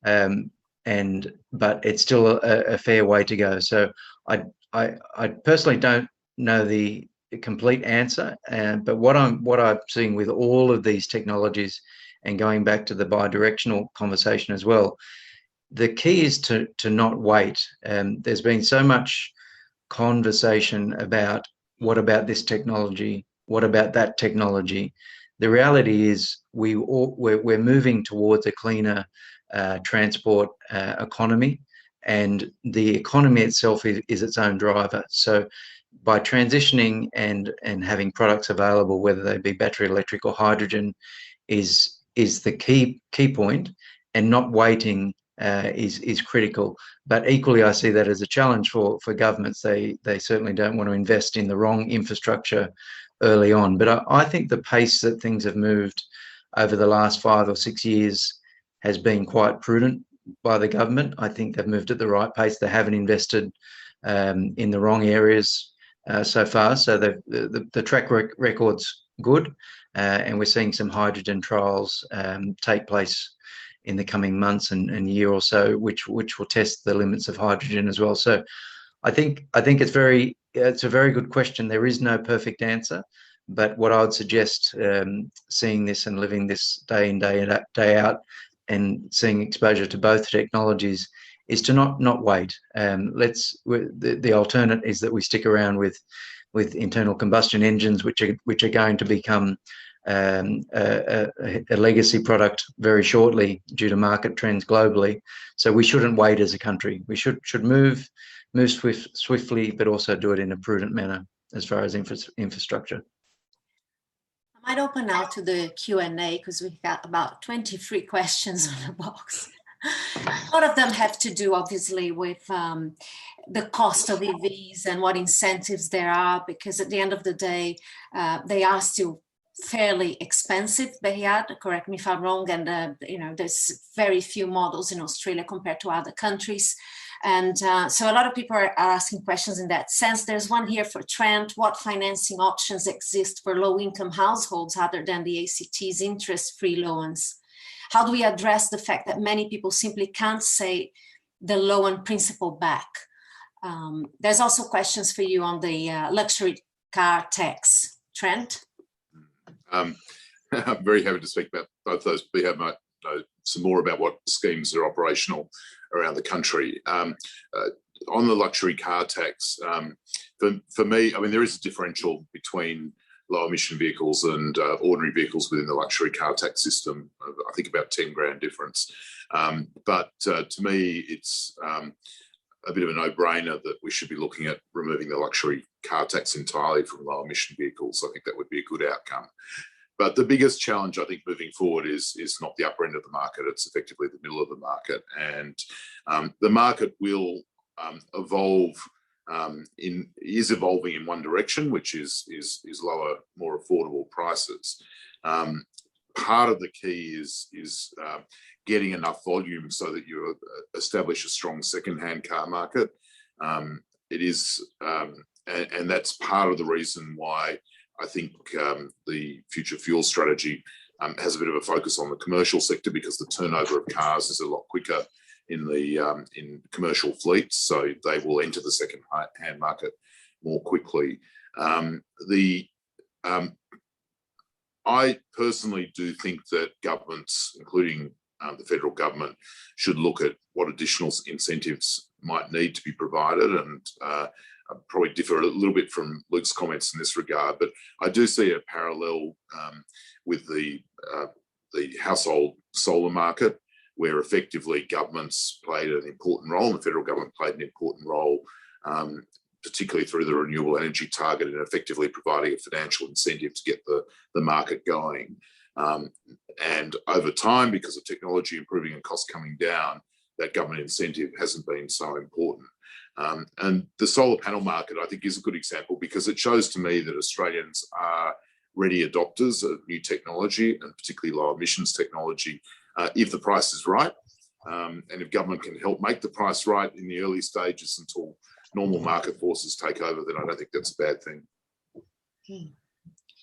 but it's still a fair way to go. So I personally don't know the complete answer, but what I'm seeing with all of these technologies, and going back to the bi-directional conversation as well, the key is to not wait. There's been so much conversation about what about this technology, what about that technology. The reality is we're moving towards a cleaner transport economy, and the economy itself is its own driver. So by transitioning and having products available, whether they be battery electric or hydrogen, is the key point, and not waiting is critical. But equally, I see that as a challenge for governments. They certainly don't want to invest in the wrong infrastructure early on. But I think the pace that things have moved over the last 5 or 6 years has been quite prudent by the government. I think they've moved at the right pace. They haven't invested in the wrong areas so far. So the track record's good, and we're seeing some hydrogen trials take place in the coming months and year or so, which will test the limits of hydrogen as well. So I think it's a very good question. There is no perfect answer, but what I would suggest, seeing this and living this day in day out, and seeing exposure to both technologies, is to not wait. The alternate is that we stick around with internal combustion engines, which are going to become a legacy product very shortly due to market trends globally. So we shouldn't wait as a country. We should move swiftly, but also do it in a prudent manner as far as infrastructure. I might open now to the Q&A, because we've got about 23 questions on the box. A lot of them have to do, obviously, with the cost of EVs and what incentives there are, because at the end of the day, they are still fairly expensive. Bayard, correct me if I'm wrong, and there's very few models in Australia compared to other countries. And so a lot of people are asking questions in that sense. There's one here for Trent. What financing options exist for low-income households other than the ACT's interest-free loans? How do we address the fact that many people simply can't say the loan principal back? There's also questions for you on the luxury car tax. Trent? I'm very happy to speak about both those. Bayard might know some more about what schemes are operational around the country. On the luxury car tax, for me, I mean, there is a differential between low emission vehicles and ordinary vehicles within the luxury car tax system. I think about 10 grand difference. But to me, it's a bit of a no-brainer that we should be looking at removing the luxury car tax entirely from low emission vehicles. I think that would be a good outcome. But the biggest challenge, I think, moving forward is not the upper end of the market. It's effectively the middle of the market. And the market will evolve, is evolving in one direction, which is lower, more affordable prices. Part of the key is getting enough volume so that you establish a strong second-hand car market. It is, and that's part of the reason why I think the future fuel strategy has a bit of a focus on the commercial sector, because the turnover of cars is a lot quicker in commercial fleets, so they will enter the second-hand market more quickly. I personally do think that governments, including the federal government should look at what additional incentives might need to be provided, and I probably differ a little bit from Luke's comments in this regard, but I do see a parallel with the household solar market, where effectively governments played an important role, and the federal government played an important role, particularly through the renewable energy target, and effectively providing a financial incentive to get the market going. And over time, because of technology improving and costs coming down, that government incentive hasn't been so important. And the solar panel market, I think, is a good example, because it shows to me that Australians are ready adopters of new technology, and particularly low emissions technology, if the price is right. And if government can help make the price right in the early stages until normal market forces take over, then I don't think that's a bad thing.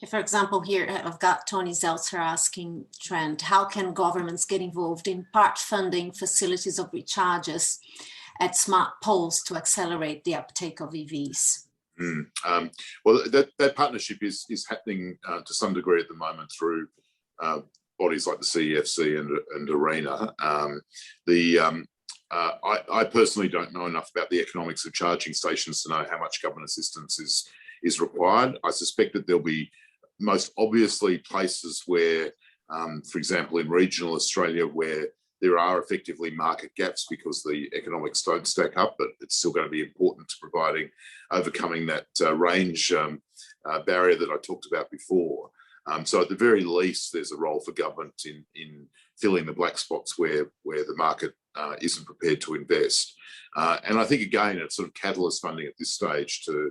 For example, here I've got Tony Zeltzer asking Trent, how can governments get involved in part funding facilities of recharges at smart poles to accelerate the uptake of EVs? Well, that partnership is happening to some degree at the moment through bodies like the CEFC and ARENA. I personally don't know enough about the economics of charging stations to know how much government assistance is required. I suspect that there'll be most obviously places where, for example, in regional Australia, where there are effectively market gaps because the economics don't stack up, but it's still going to be important to overcoming that range barrier that I talked about before. So at the very least, there's a role for government in filling the black spots where the market isn't prepared to invest. And I think, again, it's sort of catalyst funding at this stage to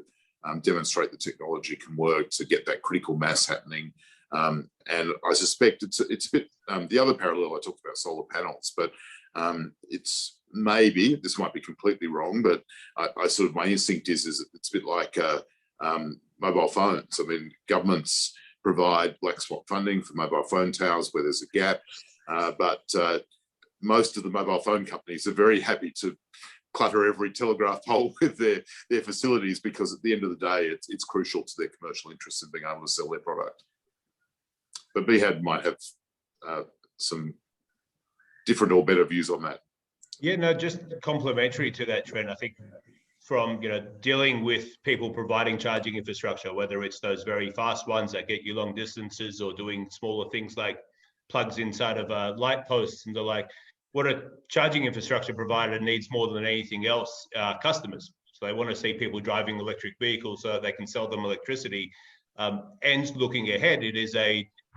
demonstrate the technology can work, to get that critical mass happening. And I suspect it's a bit, the other parallel I talked about solar panels, but it's maybe, this might be completely wrong, but I sort of, my instinct is it's a bit like mobile phones. I mean, governments provide black spot funding for mobile phone towers where there's a gap, but most of the mobile phone companies are very happy to clutter every telegraph pole with their facilities, because at the end of the day, it's crucial to their commercial interests in being able to sell their product. But BHAD might have some different or better views on that. Yeah, no, just complementary to that, Trent. I think from dealing with people providing charging infrastructure, whether it's those very fast ones that get you long distances, or doing smaller things like plugs inside of light posts and the like, what a charging infrastructure provider needs more than anything else, customers. So they want to see people driving electric vehicles so that they can sell them electricity. And looking ahead, it is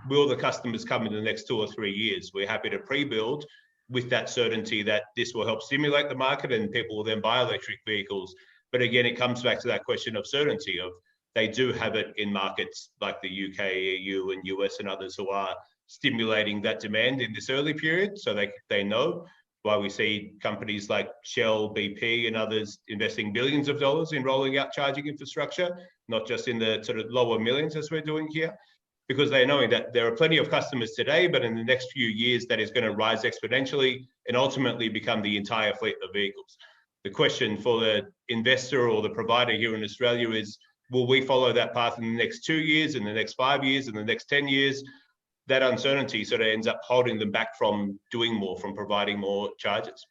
will the customers come in the next 2 or 3 years? We're happy to pre-build with that certainty that this will help stimulate the market and people will then buy electric vehicles. But again, it comes back to that question of certainty of they do have it in markets like the UK, EU and US and others who are stimulating that demand in this early period. So they know why we see companies like Shell, BP and others investing billions of dollars in rolling out charging infrastructure, not just in the sort of lower millions as we're doing here, because they're knowing that there are plenty of customers today, but in the next few years, that is going to rise exponentially and ultimately become the entire fleet of vehicles. The question for the investor or the provider here in Australia is, will we follow that path in the next 2 years, in the next 5 years, in the next 10 years? That uncertainty sort of ends up holding them back from doing more, from providing more charges.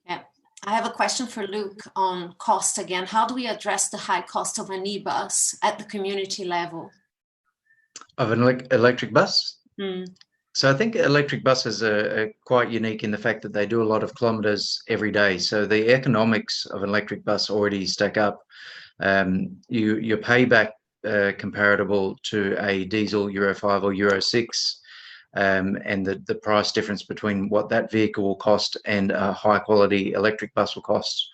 Yeah, I have a question for Luke on cost again. How do we address the high cost of an e-bus at the community level? Of an electric bus? So I think electric buses are quite unique in the fact that they do a lot of kilometres every day. So the economics of an electric bus already stack up. Your payback comparable to a diesel Euro 5 or Euro 6, and the price difference between what that vehicle will cost and a high quality electric bus will cost,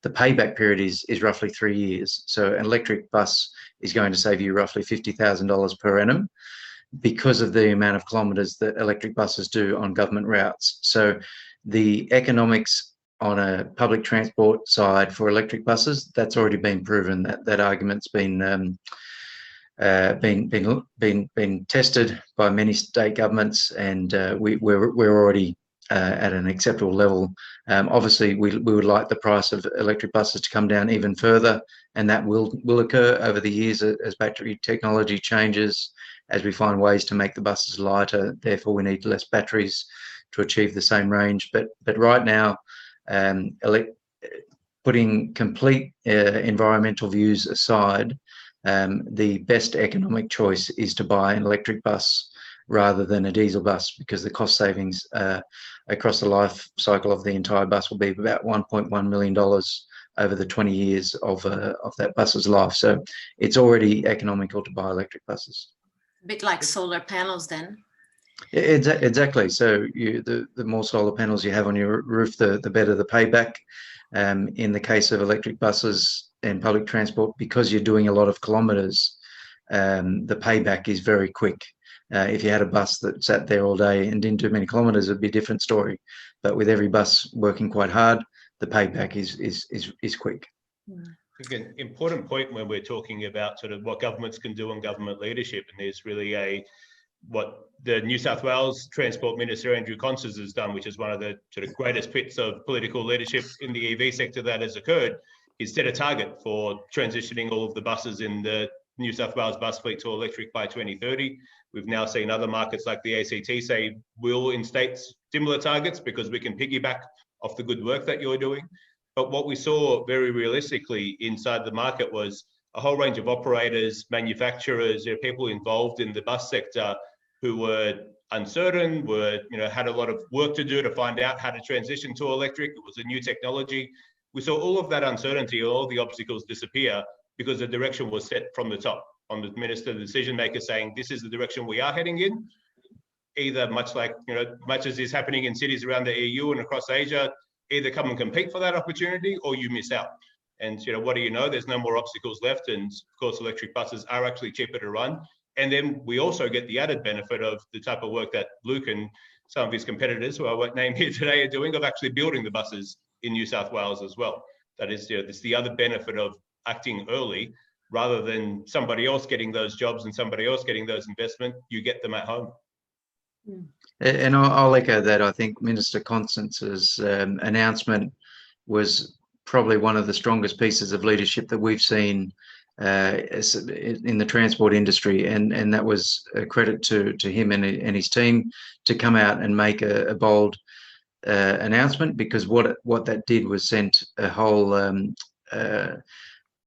the payback period is roughly 3 years. So an electric bus is going to save you roughly $50,000 per annum because of the amount of kilometres that electric buses do on government routes. So the economics on a public transport side for electric buses, that's already been proven. That argument's been tested by many state governments, and we're already at an acceptable level. Obviously, we would like the price of electric buses to come down even further, and that will occur over the years as battery technology changes as we find ways to make the buses lighter, therefore we need less batteries to achieve the same range. But right now, putting complete environmental views aside, the best economic choice is to buy an electric bus rather than a diesel bus, because the cost savings across the life cycle of the entire bus will be about $1.1 million over the 20 years of that bus's life. So it's already economical to buy electric buses. A bit like solar panels then. Exactly. So the more solar panels you have on your roof, the better the payback. In the case of electric buses and public transport, because you're doing a lot of kilometres, the payback is very quick. If you had a bus that sat there all day and didn't do many kilometres, it'd be a different story. But with every bus working quite hard, the payback is quick. I think an important point when we're talking about sort of what governments can do on government leadership, and there's really what the New South Wales Transport Minister Andrew Constance has done, which is one of the sort of greatest bits of political leadership in the EV sector that has occurred, is set a target for transitioning all of the buses in the New South Wales bus fleet to electric by 2030. We've now seen other markets like the ACT say we'll instate similar targets because we can piggyback off the good work that you're doing. But what we saw very realistically inside the market was a whole range of operators, manufacturers, people involved in the bus sector who were uncertain, had a lot of work to do to find out how to transition to electric. It was a new technology. We saw all of that uncertainty, all the obstacles disappear because the direction was set from the top, on the minister, the decision maker, saying this is the direction we are heading in. Either much as is happening in cities around the EU and across Asia, either come and compete for that opportunity or you miss out. And what do you know? There's no more obstacles left, and of course electric buses are actually cheaper to run. And then we also get the added benefit of the type of work that Luke and some of his competitors, who I won't name here today, are doing, of actually building the buses in New South Wales as well. That is, it's the other benefit of acting early, rather than somebody else getting those jobs and somebody else getting those investment. You get them at home. And I'll echo that. I think Minister Constance's announcement was probably one of the strongest pieces of leadership that we've seen in the transport industry, and that was a credit to him and his team to come out and make a bold announcement, because what that did was sent a whole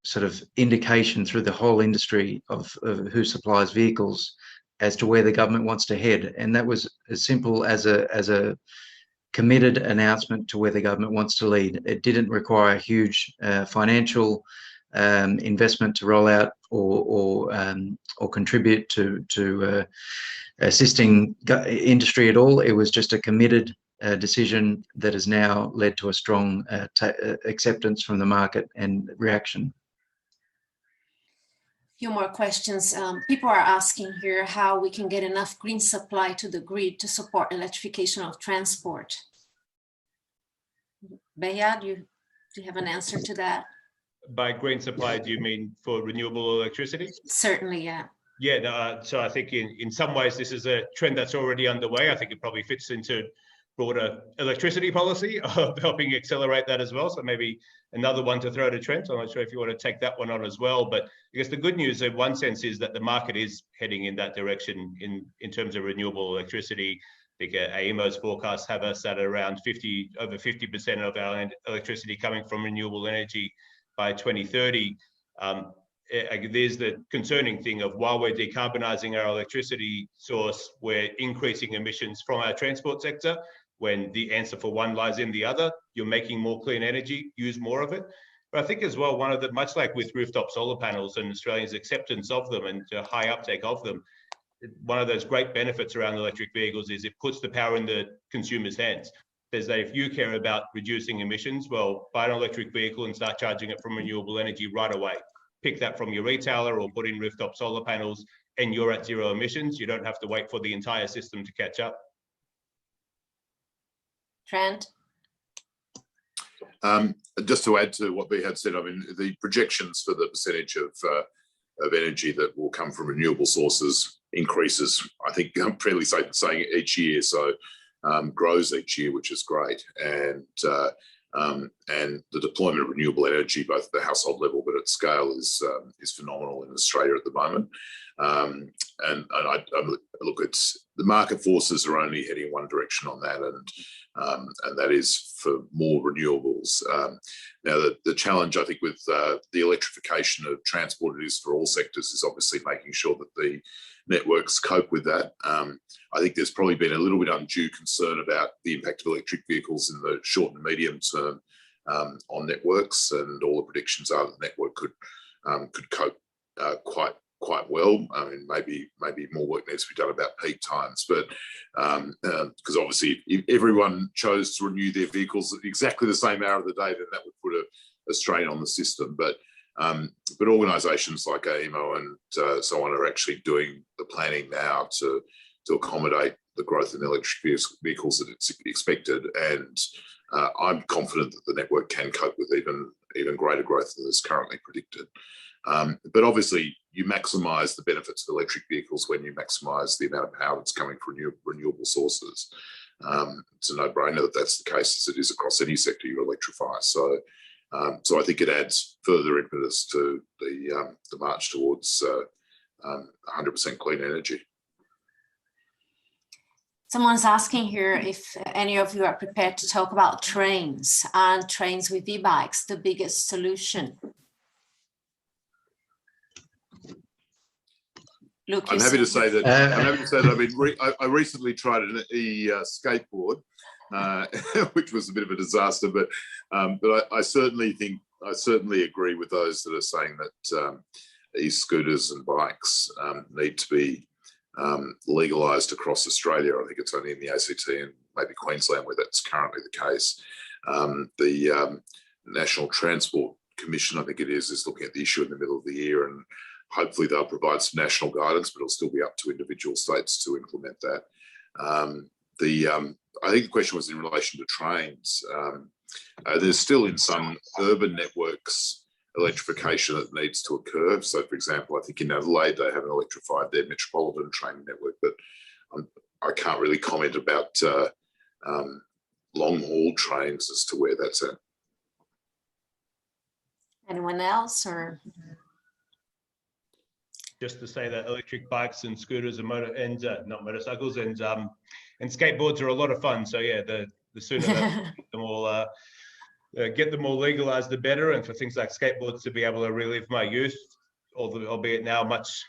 sort of indication through the whole industry of who supplies vehicles as to where the government wants to head. And that was as simple as a committed announcement to where the government wants to lead. It didn't require huge financial investment to roll out or contribute to assisting industry at all. It was just a committed decision that has now led to a strong acceptance from the market and reaction. Few more questions. People are asking here how we can get enough green supply to the grid to support electrification of transport. Beya, do you have an answer to that? By green supply, do you mean for renewable electricity? Certainly, yeah. Yeah, no, so I think in some ways this is a trend that's already underway. I think it probably fits into broader electricity policy of helping accelerate that as well. So maybe another one to throw to Trent. I'm not sure if you want to take that one on as well. But I guess the good news in one sense is that the market is heading in that direction in terms of renewable electricity. I think AEMO's forecasts have us at around over 50% of our electricity coming from renewable energy by 2030. There's the concerning thing of, while we're decarbonising our electricity source, we're increasing emissions from our transport sector, when the answer for one lies in the other. You're making more clean energy, use more of it. But I think as well, one of the, much like with rooftop solar panels and Australians' acceptance of them and high uptake of them, one of those great benefits around electric vehicles is it puts the power in the consumer's hands. Says that if you care about reducing emissions, well, buy an electric vehicle and start charging it from renewable energy right away. Pick that from your retailer or put in rooftop solar panels and you're at zero emissions. You don't have to wait for the entire system to catch up. Trent? Just to add to what B had said, I mean, the projections for the percentage of energy that will come from renewable sources increases, I think I'm fairly safe in saying, each year. So grows each year, which is great. And the deployment of renewable energy, both at the household level but at scale, is phenomenal in Australia at the moment. And I look, it's the market forces are only heading one direction on that, and that is for more renewables. Now, the challenge I think with the electrification of transport, it is for all sectors, is obviously making sure that the networks cope with that. I think there's probably been a little bit undue concern about the impact of electric vehicles in the short and medium term on networks, and all the predictions are that the network could cope quite well. I mean, maybe more work needs to be done about peak times, but because obviously if everyone chose to renew their vehicles at exactly the same hour of the day, then that would put a strain on the system. But organisations like AEMO and so on are actually doing the planning now to accommodate the growth in electric vehicles that it's expected, and I'm confident that the network can cope with even greater growth than is currently predicted. But obviously, you maximise the benefits of electric vehicles when you maximise the amount of power that's coming from renewable sources. It's a no-brainer that that's the case, as it is across any sector you electrify. So I think it adds further impetus to the march towards 100% clean energy. Someone's asking here if any of you are prepared to talk about trains and trains with e-bikes, the biggest solution. Luke, I'm happy to say that. I recently tried an skateboard, which was a bit of a disaster. But I certainly agree with those that are saying that e-scooters and bikes need to be legalised across Australia. I think it's only in the ACT and maybe Queensland where that's currently the case. The National Transport Commission, I think it is looking at the issue in the middle of the year, and hopefully they'll provide some national guidance, but it'll still be up to individual states to implement that. I think the question was in relation to trains. There's still in some urban networks electrification that needs to occur. So, for example, I think in Adelaide they haven't electrified their metropolitan train network, but I can't really comment about long-haul trains as to where that's at. Anyone else, or? Just to say that electric bikes and scooters and not motorcycles and skateboards are a lot of fun. So yeah, the sooner that get them all legalised, the better. And for things like skateboards to be able to relive my youth, albeit now much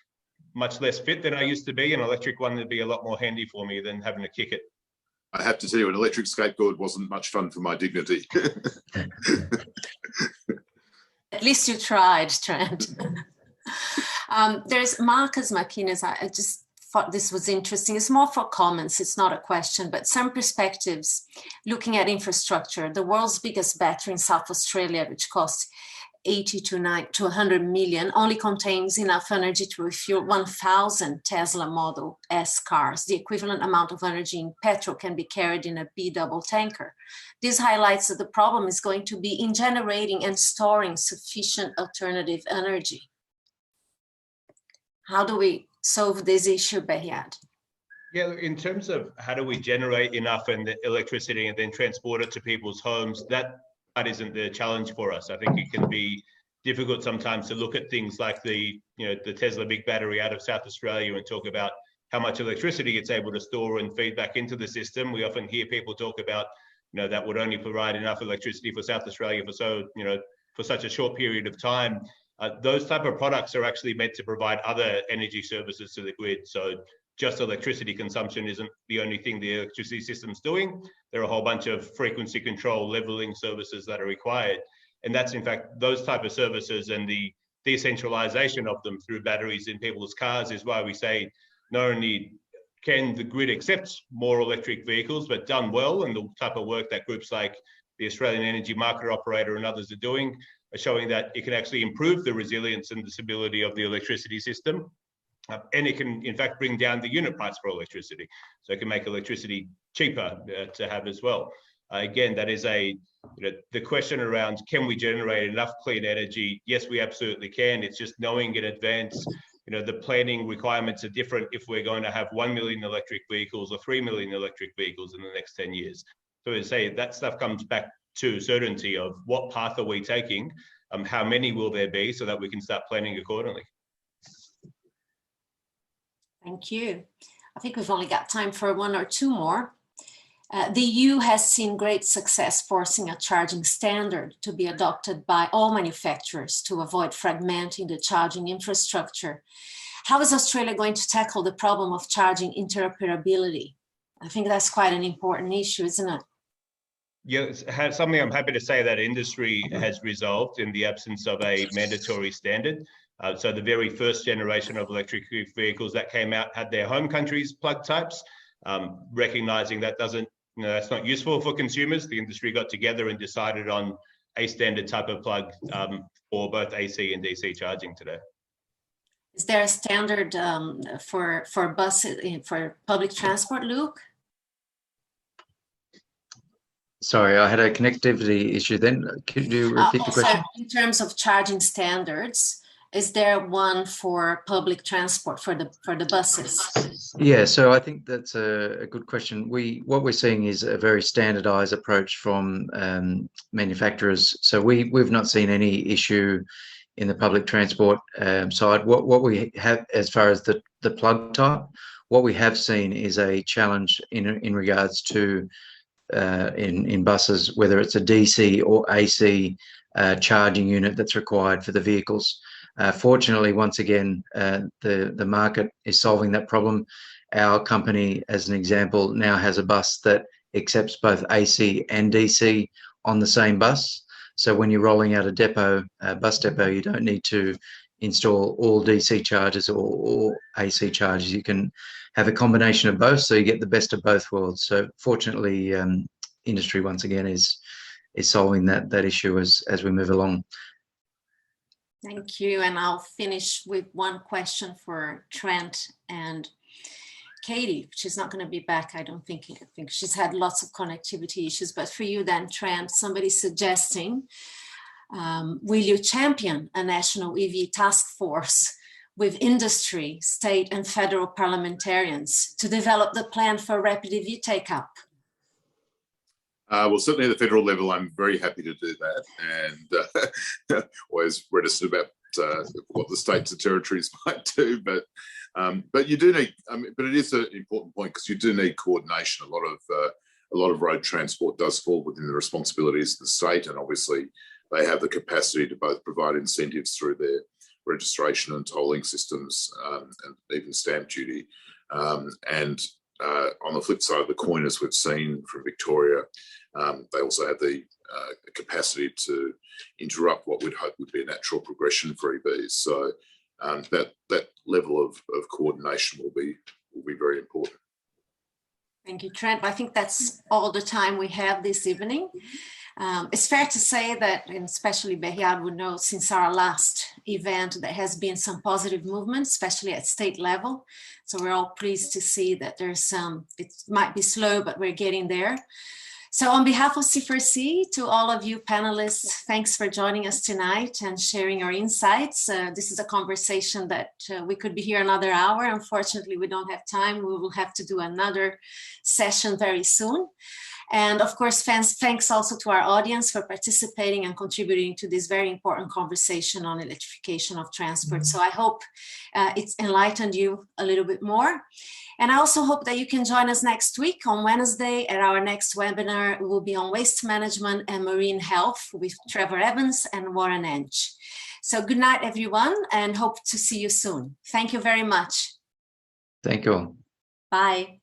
less fit than I used to be, an electric one would be a lot more handy for me than having to kick it. I have to tell you, an electric skateboard wasn't much fun for my dignity. At least you tried, Trent. There's Marcus McInnes. I just thought this was interesting. It's more for comments. It's not a question, but some perspectives looking at infrastructure. The world's biggest battery in South Australia, which costs 80 to 100 million, only contains enough energy to refuel 1,000 Tesla Model S cars. The equivalent amount of energy in petrol can be carried in a B-double tanker. This highlights that the problem is going to be in generating and storing sufficient alternative energy. How do we solve this issue, Behyad? Yeah, in terms of how do we generate enough electricity and then transport it to people's homes, that isn't the challenge for us. I think it can be difficult sometimes to look at things like the Tesla big battery out of South Australia and talk about how much electricity it's able to store and feed back into the system. We often hear people talk about, that would only provide enough electricity for South Australia for such a short period of time. Those type of products are actually meant to provide other energy services to the grid. So just electricity consumption isn't the only thing the electricity system's doing. There are a whole bunch of frequency control leveling services that are required. And that's in fact, those type of services and the decentralization of them through batteries in people's cars is why we say not only can the grid accept more electric vehicles, but done well, and the type of work that groups like the Australian Energy Market Operator and others are doing are showing that it can actually improve the resilience and the stability of the electricity system. And it can, in fact, bring down the unit price for electricity. So it can make electricity cheaper to have as well. Again, that is the question around, can we generate enough clean energy? Yes, we absolutely can. It's just knowing in advance, the planning requirements are different if we're going to have 1 million electric vehicles or 3 million electric vehicles in the next 10 years. So to say that stuff comes back to certainty of what path are we taking, how many will there be, so that we can start planning accordingly. Thank you. I think we've only got time for one or two more. The EU has seen great success forcing a charging standard to be adopted by all manufacturers to avoid fragmenting the charging infrastructure. How is Australia going to tackle the problem of charging interoperability? I think that's quite an important issue, isn't it? Yeah, it's something I'm happy to say that industry has resolved in the absence of a mandatory standard. So the very first generation of electric vehicles that came out had their home countries plug types. Recognizing that that's not useful for consumers, the industry got together and decided on a standard type of plug for both AC and DC charging today. Is there a standard for buses, for public transport, Luke? Sorry, I had a connectivity issue then. Could you repeat the question? In terms of charging standards, is there one for public transport, for the buses? Yeah, so I think that's a good question. What we're seeing is a very standardized approach from manufacturers. So we've not seen any issue in the public transport side. What we have, as far as the plug type, what we have seen is a challenge in regards to in buses, whether it's a DC or AC charging unit that's required for the vehicles. Fortunately, once again, the market is solving that problem. Our company, as an example, now has a bus that accepts both AC and DC on the same bus. So when you're rolling out a bus depot, you don't need to install all DC chargers or AC chargers. You can have a combination of both, so you get the best of both worlds. So fortunately, industry once again is solving that issue as we move along. Thank you, and I'll finish with one question for Trent and Katie. She's not going to be back, I don't think. I think she's had lots of connectivity issues, but for you then, Trent, somebody's suggesting, will you champion a national EV task force with industry, state and federal parliamentarians to develop the plan for rapid EV take-up? Well, certainly at the federal level, I'm very happy to do that, and always reticent about what the states and territories might do. But you do need. But it is an important point, because you do need coordination. A lot of road transport does fall within the responsibilities of the state, and obviously they have the capacity to both provide incentives through their registration and tolling systems, and even stamp duty. And on the flip side of the coin, as we've seen from Victoria, they also have the capacity to interrupt what we'd hope would be a natural progression for EVs. So that level of coordination will be very important. Thank you, Trent. I think that's all the time we have this evening. It's fair to say that, and especially Behiad would know, since our last event, there has been some positive movement, especially at state level. So we're all pleased to see that there's some, it might be slow, but we're getting there. So on behalf of C4C, to all of you panelists, thanks for joining us tonight and sharing your insights. This is a conversation that we could be here another hour. Unfortunately, we don't have time. We will have to do another session very soon. And of course, thanks also to our audience for participating and contributing to this very important conversation on electrification of transport. So I hope it's enlightened you a little bit more. And I also hope that you can join us next week on Wednesday at our next webinar. It will be on waste management and marine health with Trevor Evans and Warren Edge. So good night, everyone, and hope to see you soon. Thank you very much. Thank you all. Bye.